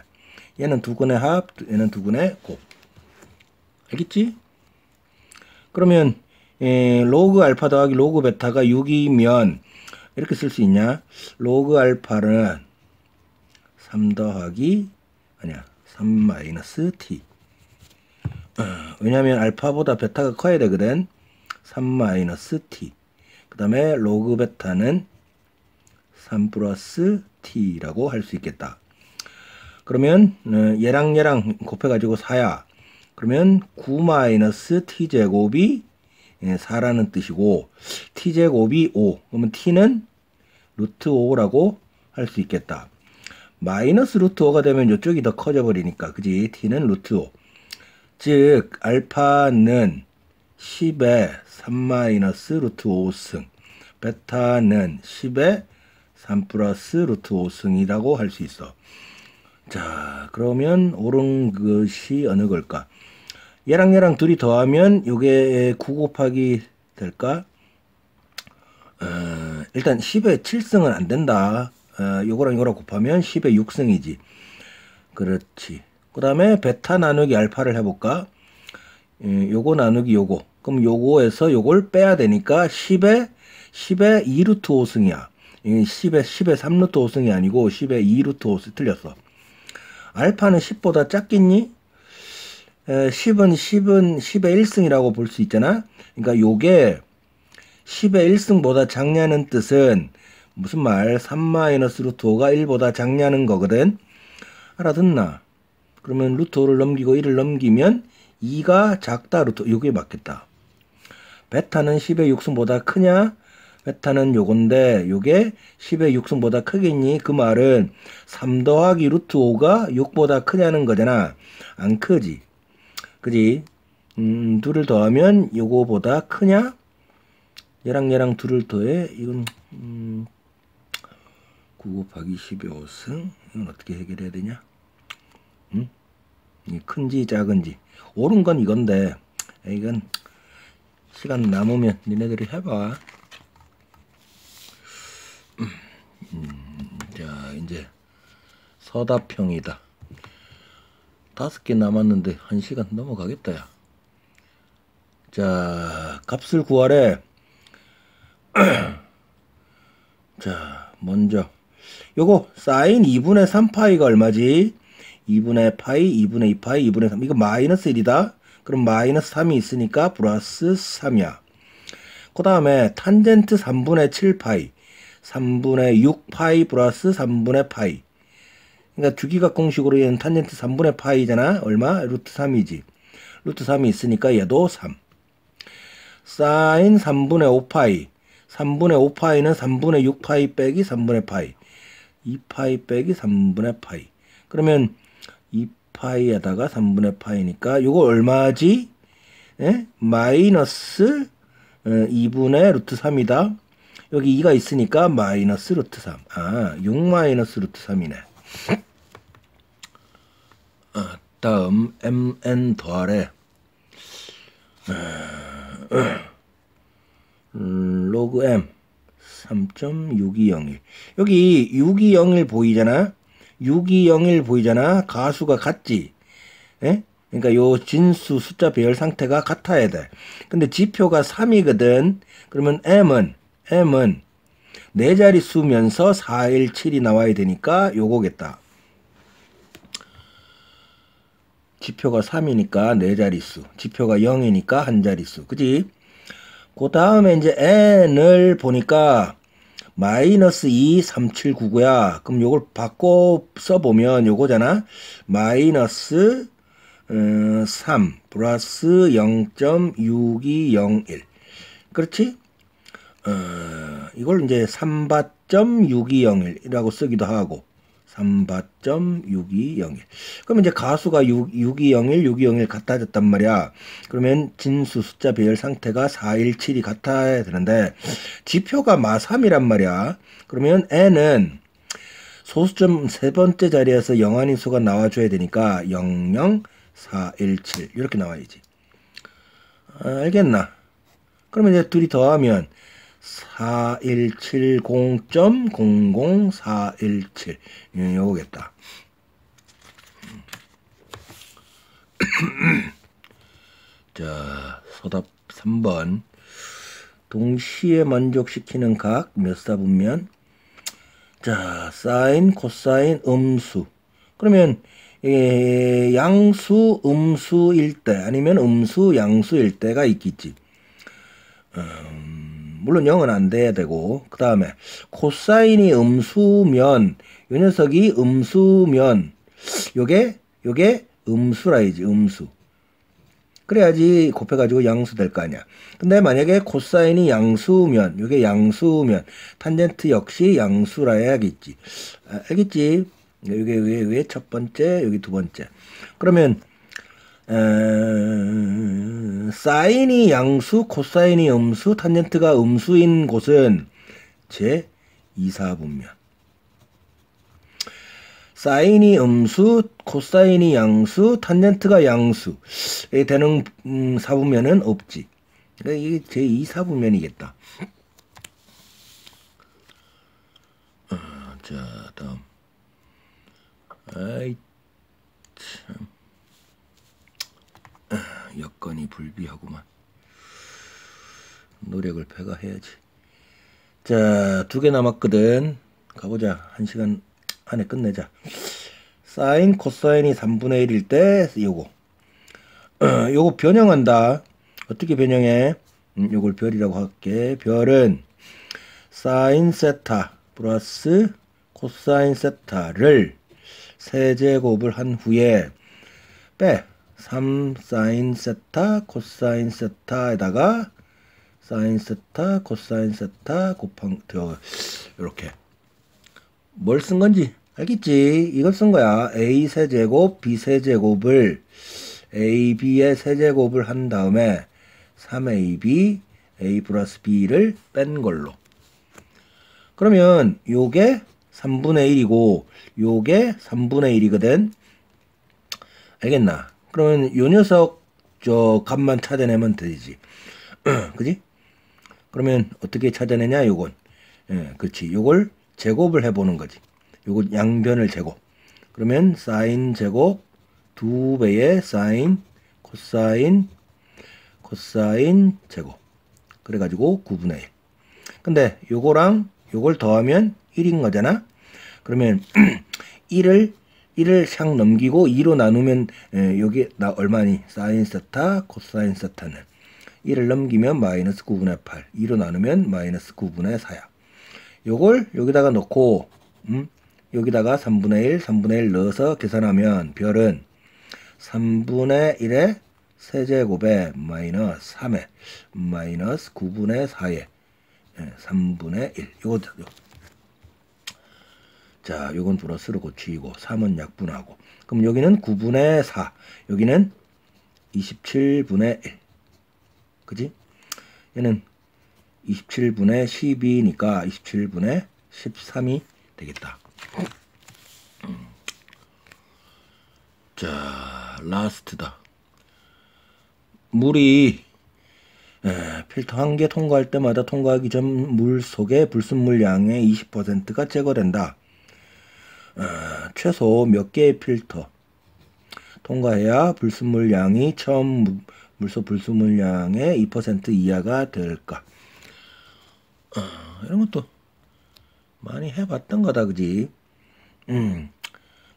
[SPEAKER 1] 얘는 두근의 합, 얘는 두근의 곱. 알겠지? 그러면 로그 알파 더하기 로그 베타가 6이면 이렇게 쓸 수 있냐? 로그 알파는 3 더하기 3 마이너스 t. 왜냐면 알파보다 베타가 커야 되거든. 3 마이너스 t. 그 다음에 로그 베타는 3 플러스 t라고 할 수 있겠다. 그러면 얘랑 곱해가지고 4야. 그러면 9 마이너스 t제곱이 4라는 뜻이고 t제곱이 5. 그러면 t는 루트 5라고 할 수 있겠다. 마이너스 루트 5가 되면 이쪽이 더 커져 버리니까 그지? t는 루트 5. 즉 알파는 10의 3 마이너스 루트 5승, 베타는 10의 3 플러스 루트 5승이라고 할 수 있어. 자, 그러면 옳은 것이 어느 걸까? 얘랑 둘이 더하면 요게 9 곱하기 될까? 일단 10의 7승은 안 된다. 요거랑 요거랑 곱하면 10의 6승이지. 그렇지. 그 다음에 베타 나누기 알파를 해볼까? 요거 나누기 요거. 그럼 요거에서 요걸 빼야 되니까 10의 2루트 5승이야. 10의 3루트 5승이 아니고 10의 2루트 5승 틀렸어. 알파는 10보다 작겠니? 10은 10의 1승이라고 볼 수 있잖아. 그러니까 요게 10의 1승보다 작냐는 뜻은 무슨 말? 3 마이너스 루트 5가 1보다 작냐는 거거든. 알아듣나? 그러면 루트 5를 넘기고 1을 넘기면 2가 작다 루트 요게 맞겠다. 베타는 10의 6승보다 크냐? 베타는 요건데 요게 10의 6승보다 크겠니? 그 말은 3 더하기 루트 5가 6보다 크냐는 거잖아. 안 크지? 그지? 둘을 더하면 요거보다 크냐? 얘랑 둘을 더해 이건 9 곱하기 10의 5승 이건 어떻게 해결해야 되냐? 큰지 작은지 옳은 건 이건데 이건 시간 남으면 니네들이 해봐. 자 이제 서답형이다. 5개 남았는데 1시간 넘어가겠다 야. 자 값을 구하래. 자 먼저 요거 사인 2분의 3파이가 얼마지? 2분의 파이, 2분의 2파이, 2분의 3. 이거 마이너스 1이다. 그럼 마이너스 3이 있으니까 플러스 3이야. 그 다음에 탄젠트 3분의 7파이, 3분의 6파이 플러스 3분의 파이. 그러니까 주기각 공식으로 얘는 탄젠트 3분의 파이잖아. 얼마? 루트 3이지. 루트 3이 있으니까 얘도 3. 사인 3분의 5파이. 3분의 5파이는 3분의 6파이 빼기 3분의 파이. 2파이 빼기 3분의 파이. 그러면 2파이에다가 3분의 파이니까 요거 얼마지? 예? 마이너스 2분의 루트 3이다. 여기 2가 있으니까 마이너스 루트 3. 아, 6 마이너스 루트 3이네. 다음 mn 더하래. 로그 m 3.6201. 여기 6201 보이잖아. 6201 보이잖아. 가수가 같지. 예? 그러니까 요 진수 숫자 배열 상태가 같아야 돼. 근데 지표가 3이거든. 그러면 m은 네 자릿수면서 417이 나와야 되니까 요거겠다. 지표가 3이니까 네 자릿수, 지표가 0이니까 한 자릿수, 그지? 그 다음에 이제 n을 보니까 마이너스 2, 3, 7, 9고야. 그럼 요걸 바꿔 써보면 요거잖아. 마이너스 3 플러스 0.6201. 그렇지? 이걸 이제 3바.6201이라고 쓰기도 하고 3바.6201. 그럼 이제 가수가 6201, 6201 같아졌단 말이야. 그러면 진수 숫자 배열 상태가 417이 같아야 되는데 지표가 마3이란 말이야. 그러면 n은 소수점 세 번째 자리에서 영한인 수가 나와줘야 되니까 00417 이렇게 나와야지. 알겠나? 그러면 이제 둘이 더하면 4170.00417 요거겠다. 자, 소답 3번. 동시에 만족시키는 각 몇 사분면? 자, 사인, 코사인, 음수. 그러면 양수, 음수일 때 아니면 음수, 양수일 때가 있겠지. 물론 0은 안 돼야 되고, 그 다음에 코사인이 음수면 요 녀석이 음수면 요게 음수라야지. 음수. 그래야지 곱해가지고 양수 될 거 아니야. 근데 만약에 코사인이 양수면 요게 양수면 탄젠트 역시 양수라 해야겠지. 알겠지? 요게 첫 번째, 여기 두 번째. 그러면 사인이 양수, 코사인이 음수, 탄젠트가 음수인 곳은 제 2사분면. 사인이 음수, 코사인이 양수, 탄젠트가 양수 되는 사분면은 없지. 그러니까 이게 제 2사분면이겠다. 자, 다음. 아이 참. 여건이 불비하구만. 노력을 배가해야지. 자, 2개 남았거든. 가보자. 1시간 안에 끝내자. 사인, 코사인이 3분의 1일 때 요거 요거 변형한다. 어떻게 변형해? 요걸 별이라고 할게. 별은 사인 세타 플러스 코사인 세타를 세제곱을 한 후에 빼 3 사인 세타 코사인 세타에다가 사인 세타 코사인 세타 곱한 이렇게 뭘 쓴 건지 알겠지? 이걸 쓴 거야. a 세제곱 b 세제곱을 ab의 세제곱을 한 다음에 3ab a 플러스 b를 뺀 걸로. 그러면 요게 3분의 1이고 요게 3분의 1이거든. 알겠나? 그러면 요 녀석 저 값만 찾아내면 되지. 그지? 그러면 어떻게 찾아내냐? 요건 그렇지. 요걸 제곱을 해보는 거지. 요거 양변을 제곱. 그러면 사인 제곱 2배의 사인 코사인 제곱. 그래가지고 9분의 1. 근데 요거랑 요걸 더하면 1인 거잖아. 그러면 1을 샥 넘기고 2로 나누면 여기 나 얼마니? 사인 세타 코사인 세타는 1을 넘기면 마이너스 9분의 8. 2로 나누면 마이너스 9분의 4야. 요걸 여기다가 넣고 여기다가 3분의 1 넣어서 계산하면 별은 3분의 1의 세제곱에 마이너스 3에 마이너스 9분의 4에 3분의 1. 요거 자, 요건 플러스로 고치고 3은 약분하고. 그럼 여기는 9분의 4. 여기는 27분의 1. 그지? 얘는 27분의 12니까 27분의 13이 되겠다. 자, 라스트다. 물이 필터 한 개 통과할 때마다 통과하기 전 물 속의 불순물 양의 20%가 제거된다. 최소 몇 개의 필터 통과해야 불순물 양이 처음 물속 불순물 양의 2% 이하가 될까? 이런 것도 많이 해봤던 거다, 그지?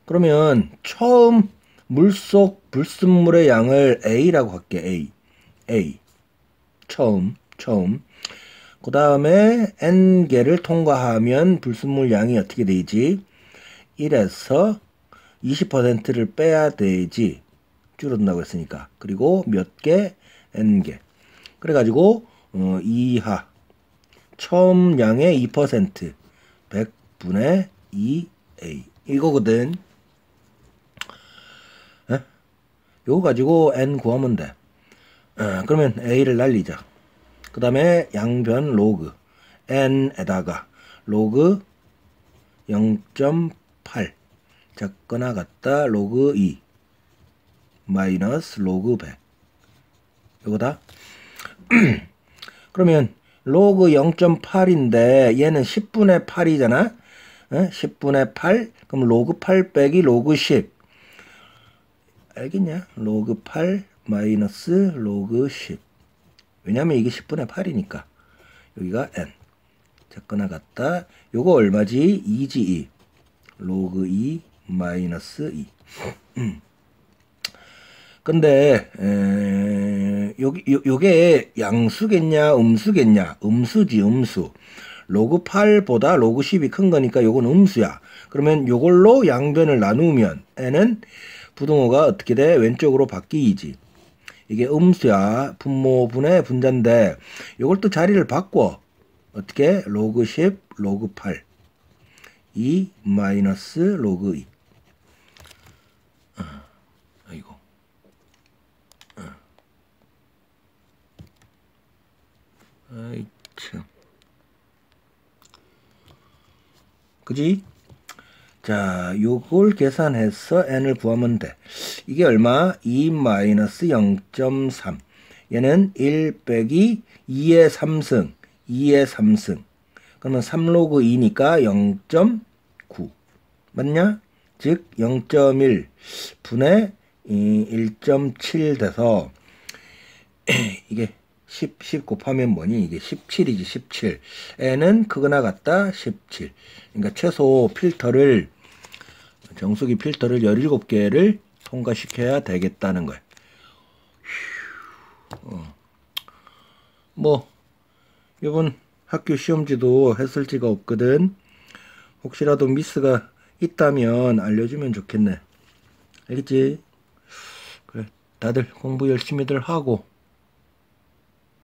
[SPEAKER 1] 그러면 처음 물속 불순물의 양을 A라고 할게. A. 처음. 그 다음에 N개를 통과하면 불순물 양이 어떻게 되지? 1에서 20%를 빼야 되지. 줄어든다고 했으니까. 그리고 몇 개? N개. 그래가지고 이하 처음 양의 2% 100분의 2A 이거거든. 에? 요거 가지고 N 구하면 돼. 그러면 A를 날리자. 그 다음에 양변 로그 N에다가 로그 0.8 작거나 같다 로그 2 마이너스 로그 100 요거다. 그러면 로그 0.8인데 얘는 10분의 8이잖아. 10분의 8 그럼 로그 8 빼기 로그 10 알겠냐? 로그 8 마이너스 로그 10 왜냐면 이게 10분의 8이니까 여기가 n 작거나 같다. 요거 얼마지? 2지 2 로그 2 마이너스 2 근데 요게 양수겠냐 음수겠냐? 음수지 음수. 로그 8보다 로그 10이 큰 거니까 요건 음수야. 그러면 요걸로 양변을 나누면 n은 부등호가 어떻게 돼? 왼쪽으로 바뀌지. 이게 음수야. 분모분의 분자인데 요걸 또 자리를 바꿔. 어떻게? 로그 10 로그 8 2 마이너스 로그 2 아이고 아이 참 그지? 자, 요걸 계산해서 n을 구하면 돼. 이게 얼마? 2 마이너스 0.3 얘는 1 빼기 2의 3승 2의 3승 그러면 3로그 2니까 0.9 맞냐? 즉 0.1 분의 1.7 돼서 이게 10 곱하면 뭐니? 이게 17이지 17 n은 크거나 같다 17 그러니까 최소 필터를 정수기 필터를 17개를 통과시켜야 되겠다는 거야. 뭐 이번 학교 시험지도 했을지가 없거든. 혹시라도 미스가 있다면 알려주면 좋겠네. 알겠지? 그래 다들 공부 열심히들 하고